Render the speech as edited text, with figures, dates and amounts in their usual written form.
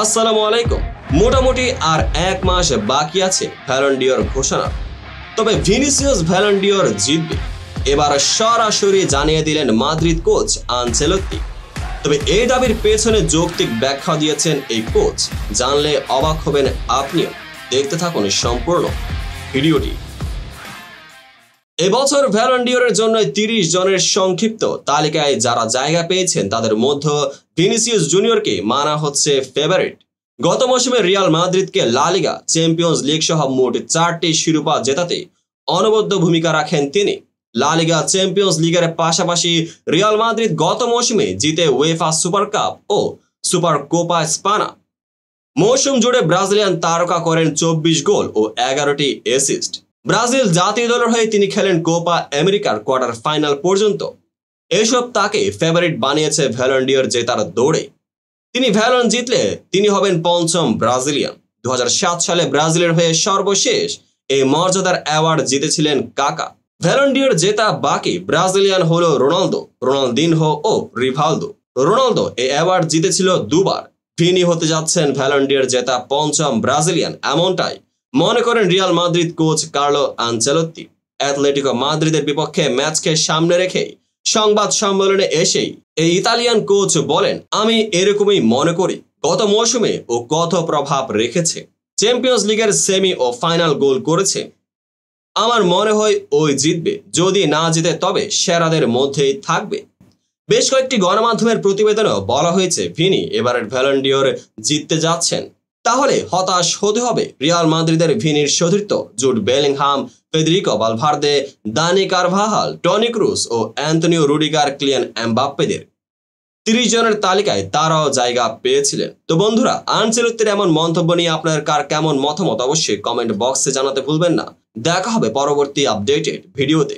আসসালামু আলাইকুম। মোটামুটি আর এক মাস বাকি আছে ব্যালন ডিওর ঘোষণা, তবে ভিনিসিয়াস ব্যালন ডিওর জিতবে এবার সরাসরি জানিয়ে দিলেন মাদ্রিদ কোচ আনচেলত্তি। তবে এই দাবির পেছনে যৌক্তিক ব্যাখ্যা দিয়েছেন এই কোচ, জানলে অবাক হবেন আপনিও। দেখতে থাকুন সম্পূর্ণ ভিডিওটি। এবছর ব্যালন ডিওরের জন্য 30 জনের সংক্ষিপ্ত তালিকায় যারা জায়গা পেয়েছেন তাদের মধ্যে ভিনিসিয়াস জুনিয়রকে মানা হচ্ছে ফেভারিট। গত মৌসুমে রিয়াল মাদ্রিদকে লা লিগা, চ্যাম্পিয়ন্স লিগ সহ মোট 4টি শিরোপা জেতাতে অনবদ্য ভূমিকা রাখেন তিনি। লা লিগা, চ্যাম্পিয়ন্স লিগের পাশাপাশি রিয়াল মাদ্রিদ গত মৌসুমে জিতে উয়েফা সুপার কাপ ও সুপার কোপা স্পানা। মৌসুম জুড়ে ব্রাজিলিয়ান তারকা করেন 24 গোল ও 11টি অ্যাসিস্ট। ব্রাজিল জাতীয় দলের হয়ে তিনি খেলেন কোপা আমেরিকার কোয়ার্টার ফাইনাল পর্যন্ত। এসব তাকে ফেভারিট বানিয়েছে ব্যালন ডিওর জেতার দৌড়ে। তিনি ব্যালন জিতলে তিনি হবেন পঞ্চম ব্রাজিলিয়ান। 2007 সালে ব্রাজিলের হয়ে সর্বশেষ এই মর্যাদার অ্যাওয়ার্ড জিতেছিলেন কাকা। ব্যালন ডিওর জেতা বাকি ব্রাজিলিয়ান হলো রোনালদো, রোনালদিনহো ও রিভালদো। রোনালদো এই অ্যাওয়ার্ড জিতেছিল দুবার। ভিনি হতে যাচ্ছেন ব্যালন ডিওর জেতা পঞ্চম ব্রাজিলিয়ান, এমনটাই মনে করেন Real Madrid coach Carlo Ancelotti. Atletico মাদ্রিদের বিপক্ষে ম্যাচকে সামনে রেখেই সংবাদ সম্মেলনে এসেই এই ইতালিয়ান কোচ বলেন, আমি এরকমই মনে করি। গত মৌসুমে ও কত প্রভাব রেখেছে, চ্যাম্পিয়ন্স লিগের সেমি ও ফাইনাল গোল করেছে। আমার মনে হয় ওই জিতবে, যদি না জিতে তবে সেরাদের মধ্যেই থাকবে। বেশ কয়েকটি গণমাধ্যমের প্রতিবেদনেও বলা হয়েছে ভিনি এবারের ব্যালন ডিওর জিততে যাচ্ছেন। তাহলে হতাশ হতে হবে রিয়াল মাদ্রিদের ভিনির সতীর্থ Jude Bellingham, Federico Valverde, Dani Carvajal, Toni Kroos ও অ্যান্টনিও রুডিগার, কিলিয়ান এমবাপ্পেদের 30 জনের তালিকায় তারাও জায়গা পেয়েছিলেন। তো বন্ধুরা, আনচেলত্তির এমন মন্তব্য নিয়ে আপনার কার কেমন মতামত অবশ্যই কমেন্ট বক্সে জানাতে ভুলবেন না। দেখা হবে পরবর্তী আপডেটেড ভিডিওতে।